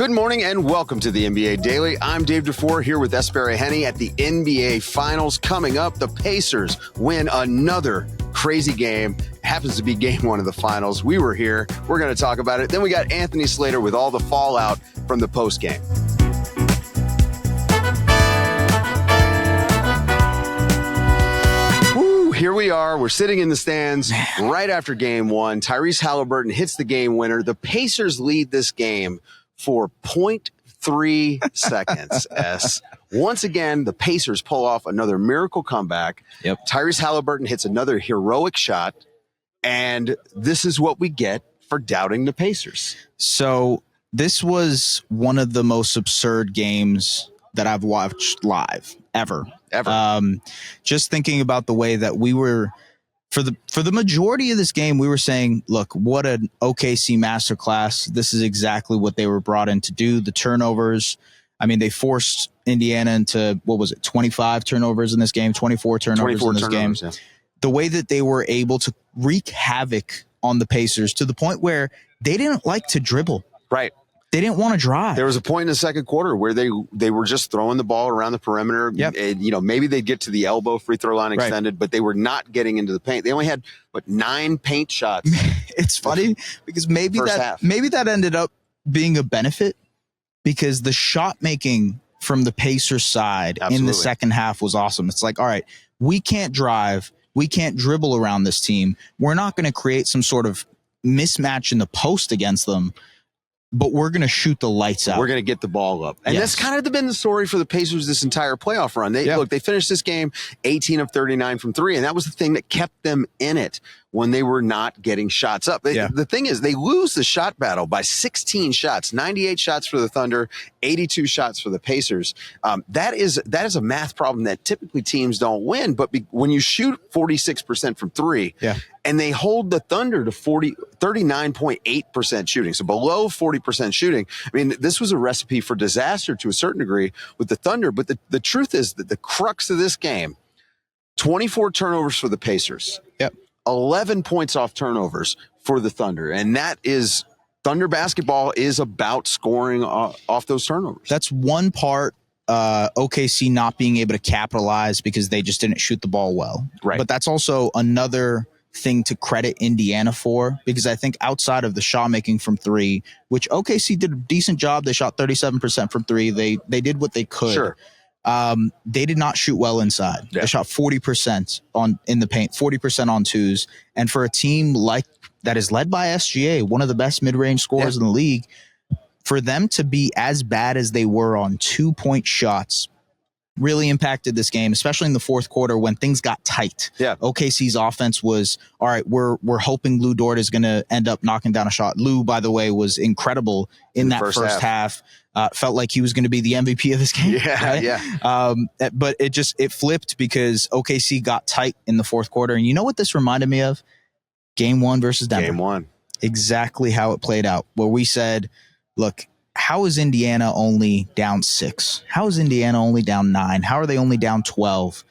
Good morning and welcome to the NBA Daily. I'm Dave DuFour here with Es Baraheni at the NBA Finals. Coming up, the Pacers win another crazy game. Happens to be game one of the finals. We were here. We're going to talk about it. Then we got Anthony Slater with all the fallout from the postgame. Here we are. We're sitting in the stands right after game one. Tyrese Haliburton hits the game winner. The Pacers lead this game for 0.3 seconds. Once again, the Pacers pull off another miracle comeback. Yep. Tyrese Haliburton hits another heroic shot. And this is what we get for doubting the Pacers. So this was one of the most absurd games that I've watched live ever. Just thinking about the way that we were for the majority of this game, we were saying, look, what an OKC masterclass. This is exactly what they were brought in to do. The turnovers. I mean, they forced Indiana into, 25 turnovers in this game, 24 turnovers in this game. Yeah. The way that they were able to wreak havoc on the Pacers to the point where they didn't like to dribble. Right. They didn't want to drive. There was a point in the second quarter where they were just throwing the ball around the perimeter. Yep. And, maybe they'd get to the elbow free throw line extended, but they were not getting into the paint. They only had 9 paint shots. It's funny because maybe that ended up being a benefit because the shot making from the Pacers side in the second half was awesome. It's like, all right, we can't drive. We can't dribble around this team. We're not going to create some sort of mismatch in the post against them. But we're going to shoot the lights out. We're going to get the ball up. And that's kind of been the story for the Pacers this entire playoff run. They finished this game 18 of 39 from 3, and that was the thing that kept them in it when they were not getting shots up. The thing is, they lose the shot battle by 16 shots, 98 shots for the Thunder, 82 shots for the Pacers. That is a math problem that typically teams don't win. But when you shoot 46% from 3, and they hold the Thunder to 39.8% shooting, so below 40% shooting. I mean, this was a recipe for disaster to a certain degree with the Thunder. But the truth is that the crux of this game, 24 turnovers for the Pacers. Yep. 11 points off turnovers for the Thunder. And that is, Thunder basketball is about scoring off those turnovers. That's one part, OKC not being able to capitalize because they just didn't shoot the ball well. Right. But that's also another thing to credit Indiana for, because I think outside of the shot making from 3, which OKC did a decent job. They shot 37% from 3. They did what they could. Sure. They did not shoot well inside. They shot 40% in the paint, 40% on twos. And for a team like that is led by SGA, one of the best mid-range scorers in the league, for them to be as bad as they were on 2-point shots really impacted this game, especially in the fourth quarter when things got tight. Yeah. OKC's offense was, all right, we're hoping Lou Dort is going to end up knocking down a shot. Lou, by the way, was incredible in that first half. Felt like he was going to be the MVP of this game. But it flipped because OKC got tight in the fourth quarter. And you know what this reminded me of? Game 1 versus Denver. Game 1. Exactly how it played out, where we said, look, how is Indiana only down 6? How is Indiana only down 9? How are they only down 12?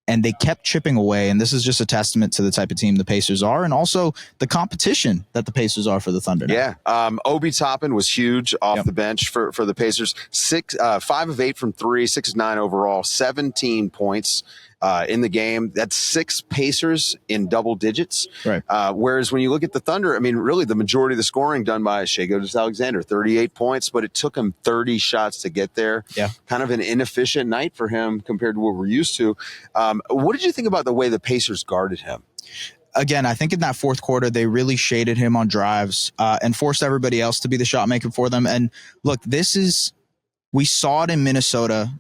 And they kept chipping away. And this is just a testament to the type of team the Pacers are, and also the competition that the Pacers are for the Thunder now. Yeah. Obi Toppin was huge off the bench for the Pacers. 5 of 8 from 3, 6 of 9 overall, 17 points in the game. That's 6 Pacers in double digits. Right. Whereas when you look at the Thunder, I mean, really the majority of the scoring done by Shai Alexander, 38 points, but it took him 30 shots to get there. Yeah. Kind of an inefficient night for him compared to what we're used to. What did you think about the way the Pacers guarded him? Again, I think in that fourth quarter, they really shaded him on drives and forced everybody else to be the shot maker for them. And look, we saw it in Minnesota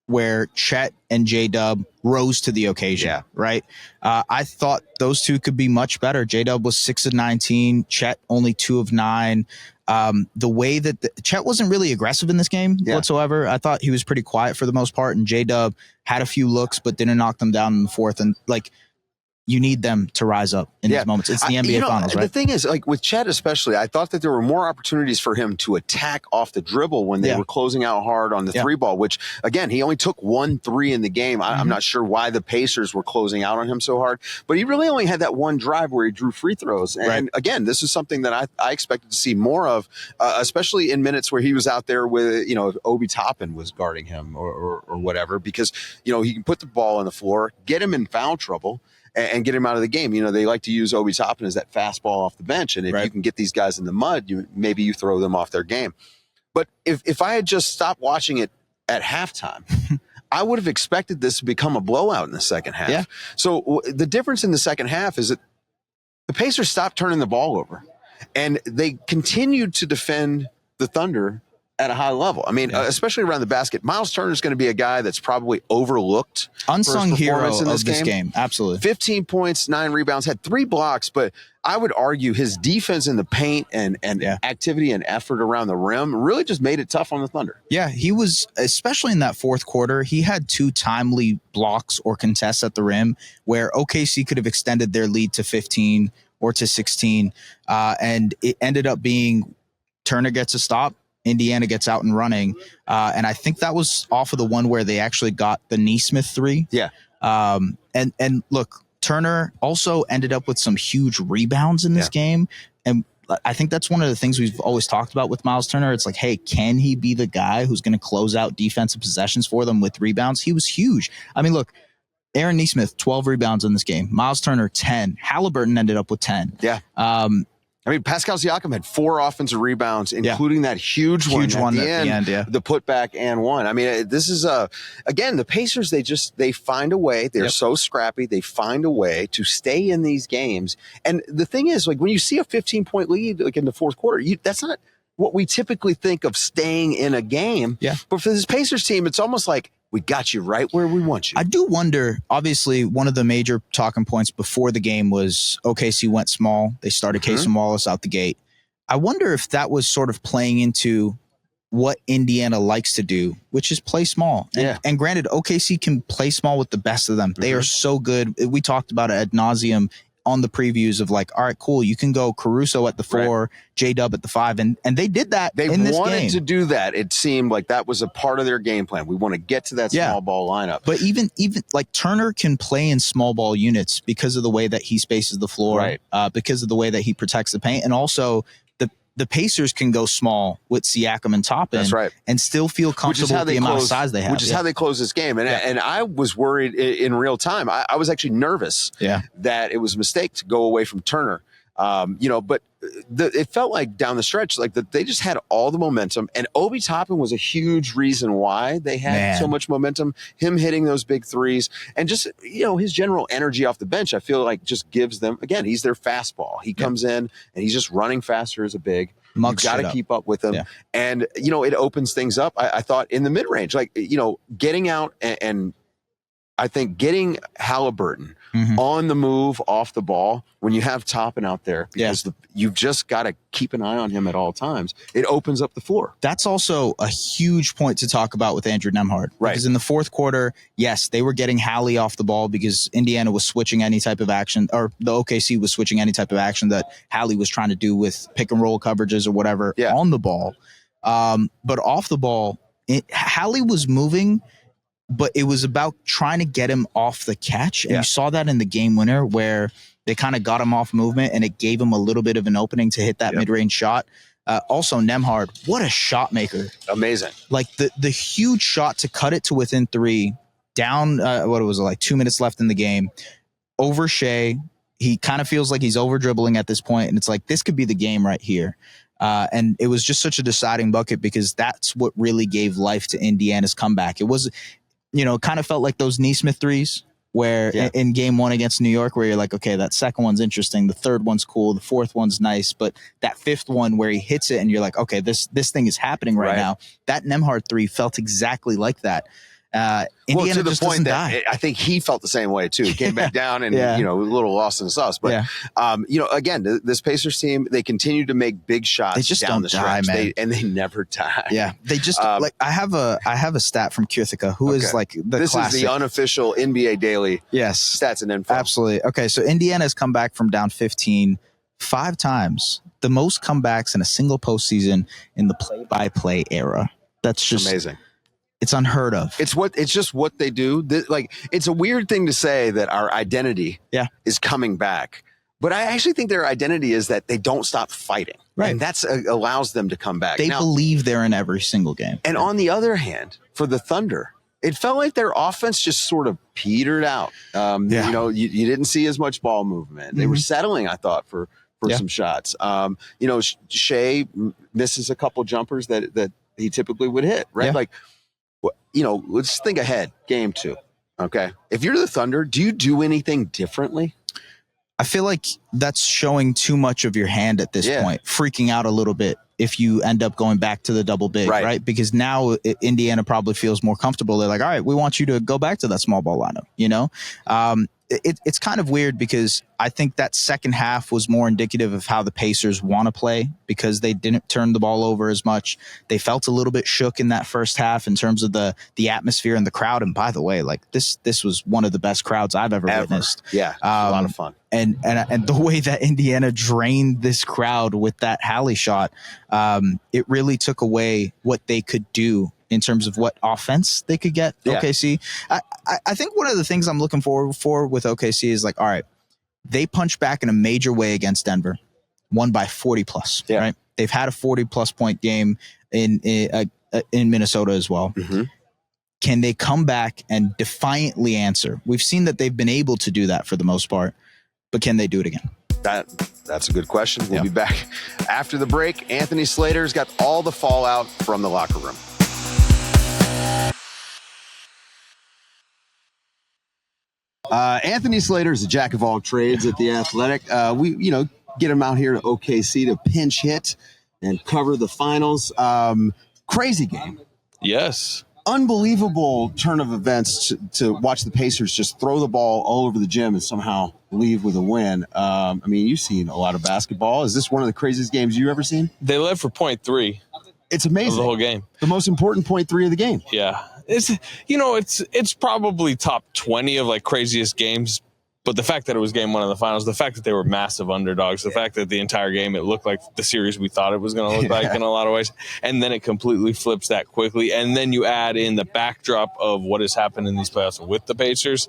where Chet and J-Dub rose to the occasion, right? I thought those two could be much better. J-Dub was 6 of 19, Chet only 2 of 9. The way that Chet wasn't really aggressive in this game whatsoever. I thought he was pretty quiet for the most part, and J-Dub had a few looks but didn't knock them down in the fourth. And like you need them to rise up in these moments. It's the NBA Finals, right? The thing is, like with Chet especially, I thought that there were more opportunities for him to attack off the dribble when they were closing out hard on the three ball, which, again, he only took 1 3 in the game. I'm not sure why the Pacers were closing out on him so hard, but he really only had that one drive where he drew free throws. And again, this is something that I expected to see more of, especially in minutes where he was out there with, if Obi Toppin was guarding him or whatever, because, he can put the ball on the floor, get him in foul trouble, and get him out of the game. They like to use Obi Toppin as that fastball off the bench. And if you can get these guys in the mud, maybe you throw them off their game. But if I had just stopped watching it at halftime, I would have expected this to become a blowout in the second half. Yeah. So the difference in the second half is that the Pacers stopped turning the ball over, and they continued to defend the Thunder at a high level. I mean, especially around the basket. Myles Turner is going to be a guy that's probably overlooked. Unsung hero in this game. Absolutely. 15 points, 9 rebounds, had 3 blocks, but I would argue his defense in the paint and activity and effort around the rim really just made it tough on the Thunder. Yeah, he was, especially in that fourth quarter, he had 2 timely blocks or contests at the rim where OKC could have extended their lead to 15 or to 16, and it ended up being Turner gets a stop, Indiana gets out and running. And I think that was off of the one where they actually got the Nesmith 3. Yeah. And look, Turner also ended up with some huge rebounds in this game. And I think that's one of the things we've always talked about with Myles Turner. It's like, hey, can he be the guy who's going to close out defensive possessions for them with rebounds? He was huge. I mean, look, Aaron Nesmith, 12 rebounds in this game. Myles Turner, 10. Haliburton ended up with 10. Yeah. I mean, Pascal Siakam had 4 offensive rebounds, including that huge one at the end, the putback and one. I mean, this is again, the Pacers, they find a way. They're so scrappy. They find a way to stay in these games. And the thing is, like, when you see a 15-point lead, like in the fourth quarter, that's not what we typically think of staying in a game. Yeah. But for this Pacers team, it's almost like, we got you right where we want you. I do wonder, obviously, one of the major talking points before the game was OKC went small. They started Casey Wallace out the gate. I wonder if that was sort of playing into what Indiana likes to do, which is play small. And granted, OKC can play small with the best of them. They are so good. We talked about it ad nauseum on the previews of like, all right, cool, you can go Caruso at the 4, J-Dub at the 5, and they did that in this game. They wanted to do that. It seemed like that was a part of their game plan. We want to get to that small ball lineup. But even like Turner can play in small ball units because of the way that he spaces the floor, because of the way that he protects the paint, and also the Pacers can go small with Siakam and Toppin and still feel comfortable with the amount of size they have. Which is how they close this game. And I was worried in real time. I was actually nervous that it was a mistake to go away from Turner. But it felt like down the stretch, like they just had all the momentum, and Obi Toppin was a huge reason why they had so much momentum. Him hitting those big threes, and just his general energy off the bench, I feel like just gives them, again, he's their fastball. He comes in and he's just running faster as a big. You got to keep up with him, and it opens things up. I thought in the mid range, like getting out and I think getting Haliburton on the move off the ball when you have Toppin out there, because you've just got to keep an eye on him at all times. It opens up the floor. That's also a huge point to talk about with Andrew Nembhard. Right. Because in the fourth quarter, yes, they were getting Hallie off the ball because Indiana was switching any type of action, or the OKC was switching any type of action that Hallie was trying to do with pick and roll coverages or whatever on the ball. But off the ball, Hallie was moving, but it was about trying to get him off the catch. And you saw that in the game winner where they kind of got him off movement and it gave him a little bit of an opening to hit that mid-range shot. Also, Nembhard, what a shot maker. Amazing. Like the huge shot to cut it to within 3, down, what was it, like 2 minutes left in the game, over Shai. He kind of feels like he's over dribbling at this point, and it's like, this could be the game right here. And it was just such a deciding bucket because that's what really gave life to Indiana's comeback. It was, it kind of felt like those Nesmith threes where in game 1 against New York, where you're like, okay, that second one's interesting. The third one's cool. The fourth one's nice. But that fifth one where he hits it and you're like, okay, this thing is happening right now. That Nembhard 3 felt exactly like that. Indiana to the just point doesn't that die. I think he felt the same way too. He came back down and a little lost in the sauce. But again, this Pacers team, they continue to make big shots. They just down don't the stretch, die, man. they never die. Yeah, they just like I have a stat from Kuthika, who is like this classic. is the unofficial NBA Daily stats and info. Absolutely. Okay, so Indiana has come back from down 15 5 times, the most comebacks in a single postseason in the play-by-play era. That's just amazing. It's unheard of. It's just what they do. It's a weird thing to say that our identity is coming back. But I actually think their identity is that they don't stop fighting. Right. And that's allows them to come back. They believe they're in every single game. And on the other hand, for the Thunder, it felt like their offense just sort of petered out. You didn't see as much ball movement. They were settling, I thought, for some shots. Shai misses a couple jumpers that he typically would hit, right? Yeah. Let's think ahead. Game 2. Okay. If you're the Thunder, do you do anything differently? I feel like that's showing too much of your hand at this point, freaking out a little bit if you end up going back to the double big, right? Because now Indiana probably feels more comfortable. They're like, all right, we want you to go back to that small ball lineup, It's kind of weird because I think that second half was more indicative of how the Pacers want to play because they didn't turn the ball over as much. They felt a little bit shook in that first half in terms of the atmosphere and the crowd. And by the way, like this was one of the best crowds I've ever witnessed. Yeah, a lot of fun. And the way that Indiana drained this crowd with that Hallie shot, it really took away what they could do in terms of what offense they could get. OKC. I think one of the things I'm looking forward for with OKC is like, all right, they punched back in a major way against Denver, won by 40 plus. Yeah. Right? They've had a 40 plus point game in Minnesota as well. Mm-hmm. Can they come back and defiantly answer? We've seen that they've been able to do that for the most part, but can they do it again? That's a good question. We'll be back after the break. Anthony Slater's got all the fallout from the locker room. Anthony Slater is a jack of all trades at The Athletic. We get him out here to OKC to pinch hit and cover the finals. Crazy game. Yes. Unbelievable turn of events to watch the Pacers just throw the ball all over the gym and somehow leave with a win. You've seen a lot of basketball. Is this one of the craziest games you've ever seen? They led for 0.3. It's amazing. The whole game. The most important 0.3 of the game. Yeah. It's probably top 20 of like craziest games, but the fact that it was game 1 of the finals, the fact that they were massive underdogs, the fact that the entire game it looked like the series we thought it was going to look like in a lot of ways, and then it completely flips that quickly, and then you add in the backdrop of what has happened in these playoffs with the Pacers,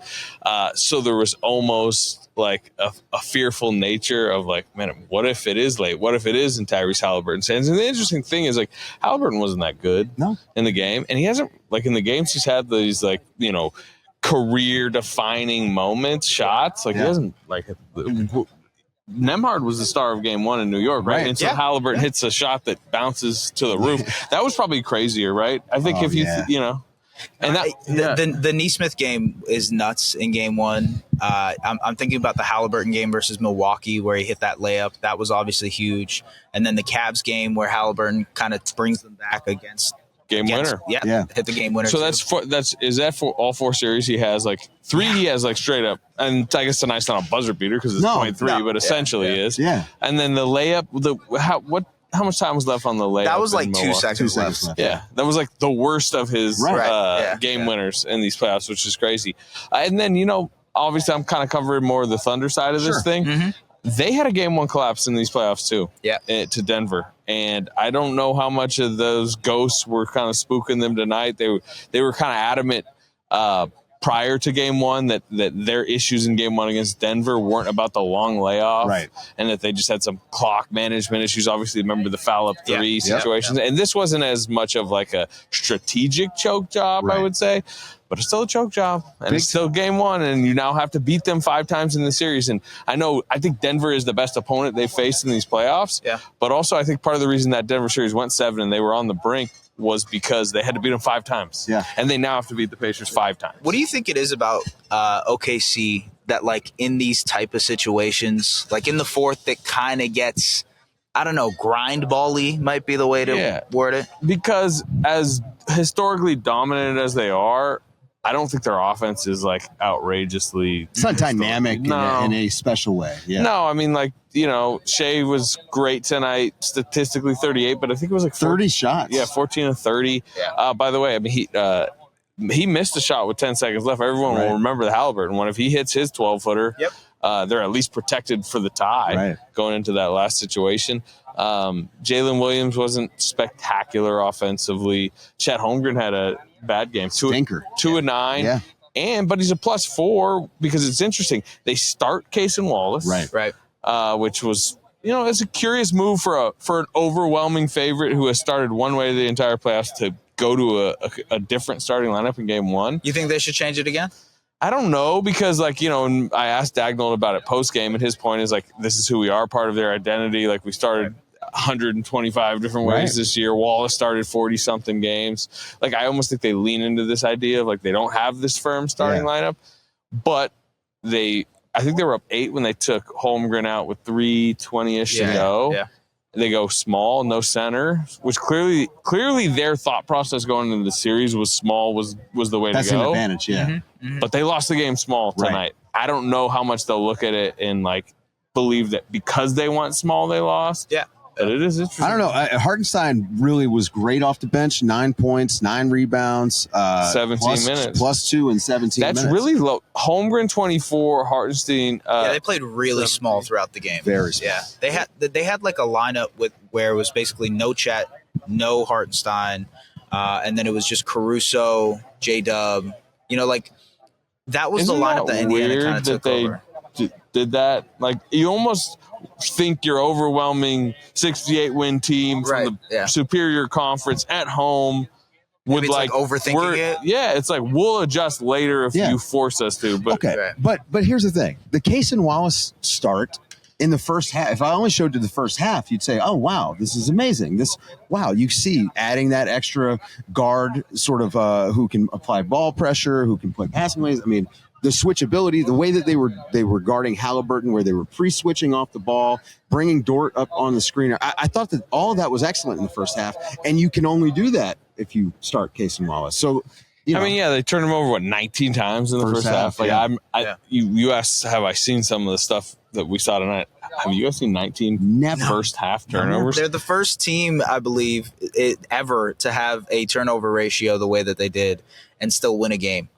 so there was almost like a fearful nature of like, man, what if it is late? What if it is in Tyrese Haliburton's hands? And the interesting thing is like Haliburton wasn't that good in the game, and he hasn't like in the games he's had these like career defining moments, shots. Like he doesn't like Nembhard was the star of game 1 in New York, right? And so Haliburton hits a shot that bounces to the roof. That was probably crazier, right? I think if and the Nesmith game is nuts in game 1. I'm thinking about the Haliburton game versus Milwaukee where he hit that layup. That was obviously huge. And then the Cavs game where Haliburton kind of brings them back against winner. Yeah. Hit the game winner. So is that for all 4 series he has like 3 he has like straight up, and I guess tonight's not a buzzer beater because it's 0.3, but essentially is. Yeah. And then the layup, how much time was left on the layup? That was like 2 seconds left. Yeah. That was like the worst of his game winners in these playoffs, which is crazy. And then, obviously I'm kind of covering more of the Thunder side of this thing. Mm-hmm. They had a game 1 collapse in these playoffs too. Yeah. To Denver. And I don't know how much of those ghosts were kind of spooking them tonight. They were kind of adamant prior to game 1 that their issues in game 1 against Denver weren't about the long layoff, right? And that they just had some clock management issues. Obviously, remember the foul up 3 situations. And this wasn't as much of like a strategic choke job, I would say. But it's still a choke job, and it's still game 1, and you now have to beat them 5 times in the series. And I think Denver is the best opponent they've faced in these playoffs. Yeah. But also, I think part of the reason that Denver series went 7 and they were on the brink was because they had to beat them 5 times. Yeah. And they now have to beat the Pacers 5 times. What do you think it is about OKC that, like, in these type of situations, like in the fourth, that kind of gets, I don't know, grind ball-y might be the way to word it? Because as historically dominant as they are, I don't think their offense is like outrageously. It's not dynamic in a special way. Yeah. No, I mean, like, Shai was great tonight, statistically 38, but I think it was like 30 shots. Yeah, 14 of 30. Yeah. By the way, I mean, he missed a shot with 10 seconds left. Everyone will remember the Haliburton one. If he hits his 12-footer, they're at least protected for the tie going into that last situation. Jalen Williams wasn't spectacular offensively. Chet Holmgren had a bad game. Stinker. 2 of 9. Yeah. But he's a +4 because it's interesting. They start Grayson Wallace. Right. Which was, it's a curious move for an overwhelming favorite who has started one way the entire playoffs to go to a different starting lineup in game one. You think they should change it again? I don't know because, I asked Dagnall about it post-game, and his point is, this is who we are, part of their identity. We started 125 different ways this year. Wallace started 40-something games. I almost think they lean into this idea of, they don't have this firm starting lineup. But I think they were up 8 when they took Holmgren out with 3:20-ish to go. Yeah. They go small, no center, which clearly their thought process going into the series was small was the way to go. That's an advantage, yeah. Mm-hmm. But they lost the game small tonight. Right. I don't know how much they'll look at it and believe that because they went small they lost. Yeah. But it is interesting. I don't know. Hartenstein really was great off the bench. 9 points, 9 rebounds, 17 minutes, +2 in 17 minutes. That's really low. Holmgren 24, Hartenstein. They played really small throughout the game. Very small. Yeah, they had a lineup where it was basically no Chet, no Hartenstein, and then it was just Caruso, J-Dub. That was Isn't the lineup that Indiana kind of took over. Did that? You almost think your overwhelming 68 win team from the superior conference at home would overthinking it. Yeah, it's we'll adjust later if you force us to. But okay, but here's the thing: the Grayson Wallace start in the first half. If I only showed you the first half, you'd say, "Oh wow, this is amazing." You see adding that extra guard, sort of who can apply ball pressure, who can play passing lanes. I mean, the switchability, the way that they were guarding Haliburton, where they were pre-switching off the ball, bringing Dort up on the screener. I thought that all of that was excellent in the first half, and you can only do that if you start Grayson Wallace. So, they turned him over 19 times in the first half. You asked, have I seen some of the stuff that we saw tonight? Have you guys seen 19 first half turnovers? They're the first team, I believe, ever to have a turnover ratio the way that they did and still win a game.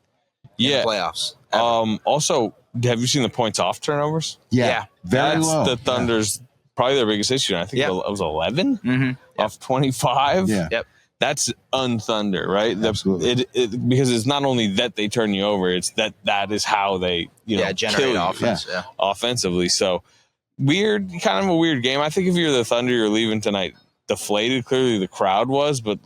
In the playoffs. Also, have you seen the points off turnovers? Yeah. Very That's low. the Thunder's probably their biggest issue. I think it was 11 off 25. Yeah. Yep. That's unthunder, right? Absolutely. Because it's not only that they turn you over, it's that is how they generate offense offensively. So kind of a weird game. I think if you're the Thunder, you're leaving tonight deflated. Clearly the crowd was, but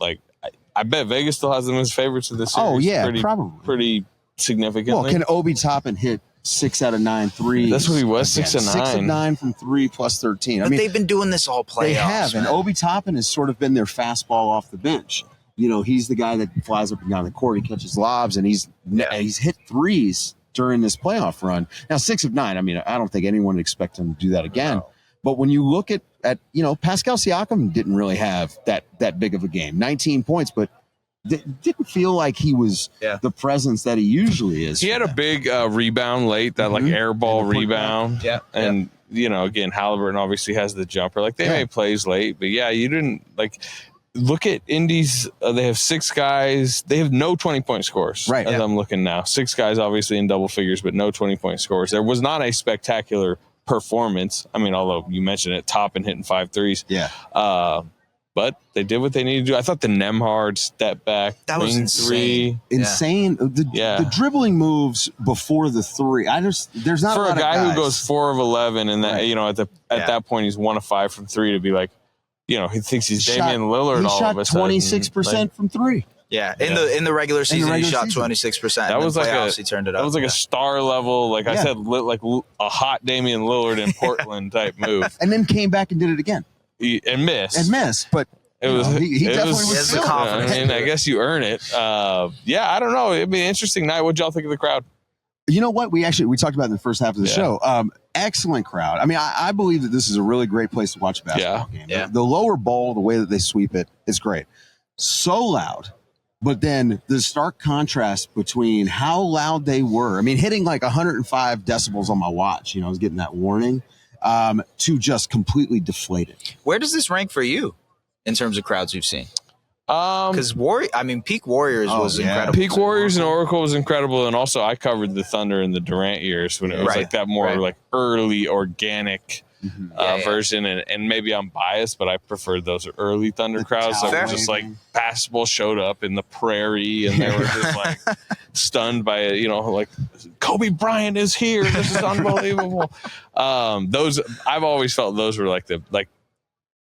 I bet Vegas still has them as favorites of this series. Oh yeah, probably pretty significantly. Well, can Obi Toppin hit 6 out of 9 threes? That's what he was, 6 of 9. 6 of 9 from 3 plus 13. But they've been doing this all playoffs. They have, and Obi Toppin has sort of been their fastball off the bench. He's the guy that flies up and down the court. He catches lobs, and he's hit threes during this playoff run. Now, 6 of 9. I don't think anyone would expect him to do that again. No. But when you look at Pascal Siakam didn't really have that big of a game. 19 points, but didn't feel like he was the presence that he usually is. He had a big rebound late, that air ball rebound. Yeah. And, again, Haliburton obviously has the jumper. They made plays late, but you didn't look at Indy's. They have 6 guys. They have no 20-point scores. Right. As I'm looking now. 6 guys obviously in double figures, but no 20-point scores. There was not a spectacular performance. Although you mentioned it, Toppin hitting 5 threes. Yeah. But they did what they needed to do. I thought the Nembhard step back, that was insane. Insane. The dribbling moves before the 3. There's not for a lot guy of guys who goes 4 of 11 and that at that point he's 1 of 5 from 3 to be he thinks he's Damian Lillard all of a sudden. He shot 26% from 3. Yeah, in the regular season, he shot 26%. That was he turned it up. That was a star level, I said, a hot Damian Lillard in Portland type move. And then came back and did it again. And missed. But he definitely was the confidence. I guess you earn it. I don't know. It'd be an interesting night. What'd y'all think of the crowd? You know what? We talked about it in the first half of the show. Excellent crowd. I believe that this is a really great place to watch a basketball game. Yeah. The lower bowl, the way that they sweep it is great. So loud. But then the stark contrast between how loud they were, I mean, hitting like 105 decibels on my watch, I was getting that warning, to just completely deflated. Where does this rank for you in terms of crowds you've seen? Because Peak Warriors was incredible. Peak Warriors and Oracle was incredible, and also I covered the Thunder in the Durant years when it was like that more like early organic version, and maybe I'm biased, but I preferred those early Thunder crowds that were just like basketball showed up in the prairie, and they were just like stunned by like Kobe Bryant is here. This is unbelievable. Those I've always felt those were like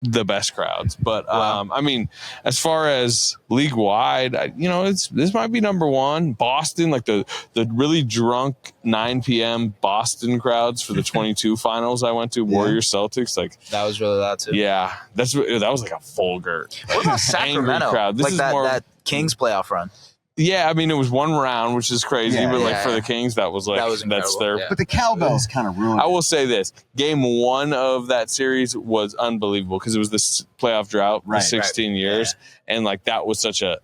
the best crowds, but I mean, as far as league wide, this might be number one. Boston, like the really drunk 9 p.m. Boston crowds for the 22 finals I went to, Warriors Celtics, like that was really loud too. Yeah, that was like a vulgar. What about Sacramento? Crowd. This like is that Kings playoff run. Yeah, I mean, it was one round, which is crazy, but for the Kings, that was that's their. But the cowbells kind of ruined it. I will say this: Game 1 of that series was unbelievable because it was this playoff drought for 16 years, and like that was such a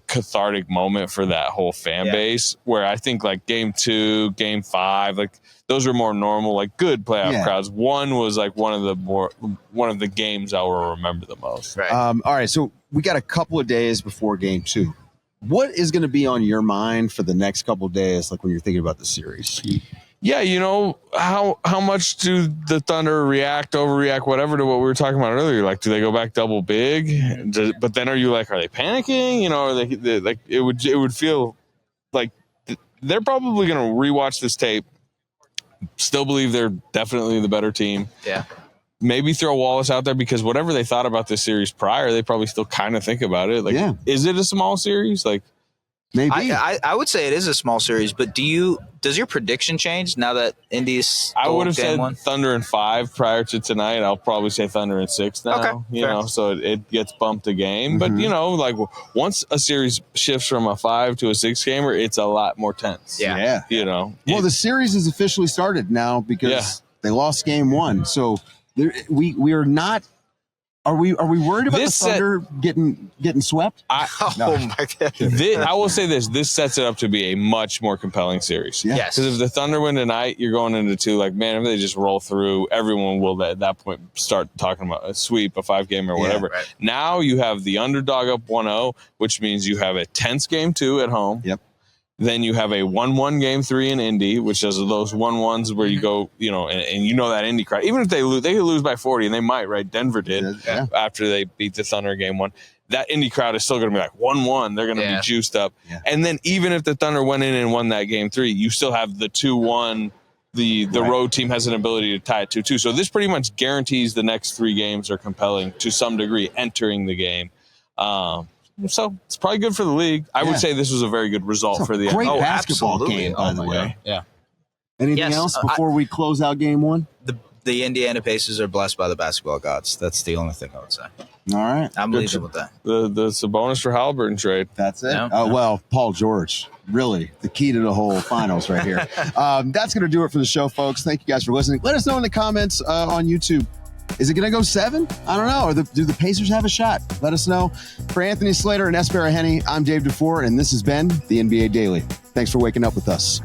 cathartic moment for that whole fan base. Where I think like Game 2, Game 5, like those were more normal, like good playoff crowds. One was like one of the games I will remember the most. Right. All right, so we got a couple of days before Game 2. What is going to be on your mind for the next couple of days, like when you're thinking about the series? Yeah, how much do the Thunder react, overreact, whatever, to what we were talking about earlier? Like, do they go back double big? But then are you like, are they panicking? Are they like it would feel like they're probably going to rewatch this tape, still believe they're definitely the better team. Yeah. Maybe throw Wallace out there because whatever they thought about this series prior, they probably still kind of think about it. Like, is it a small series? Like, maybe. I would say it is a small series, but does your prediction change now that Indy's? I would have said Thunder in 5 prior to tonight. I'll probably say Thunder in 6 now. Okay, so it gets bumped a game. But like once a series shifts from a 5 to a 6 gamer, it's a lot more tense. Yeah. Well, the series is officially started now because they lost Game 1. So we are not. Are we worried about the Thunder getting swept? My God! I will say this: this sets it up to be a much more compelling series. Yeah. Yes. Because if the Thunder win tonight, you're going into 2. Like, man, if they just roll through, everyone will at that point start talking about a sweep, a 5-game, or whatever. Right. Now you have the underdog up 1-0, which means you have a tense Game 2 at home. Yep. Then you have a 1-1 Game 3 in Indy, which is those 1-1s where you go, and that Indy crowd. Even if they lose, they could lose by 40, and they might, right? Denver did after they beat the Thunder Game 1. That Indy crowd is still going to be like 1-1. They're going to be juiced up. Yeah. And then even if the Thunder went in and won that Game 3, you still have the 2-1. The road team has an ability to tie it 2-2. So this pretty much guarantees the next 3 games are compelling to some degree entering the game. So it's probably good for the league. I would say this was a very good result for the great basketball game, by the way. Yeah. Anything else before we close out Game 1? The Indiana Pacers are blessed by the basketball gods. That's the only thing I would say. All right. I'm leaving with that. It's a bonus for Haliburton trade. That's it. Well, Paul George, really the key to the whole finals right here. That's going to do it for the show, folks. Thank you guys for listening. Let us know in the comments on YouTube. Is it going to go 7? I don't know. Do the Pacers have a shot? Let us know. For Anthony Slater and Es Baraheni, I'm Dave DuFour, and this has been the NBA Daily. Thanks for waking up with us.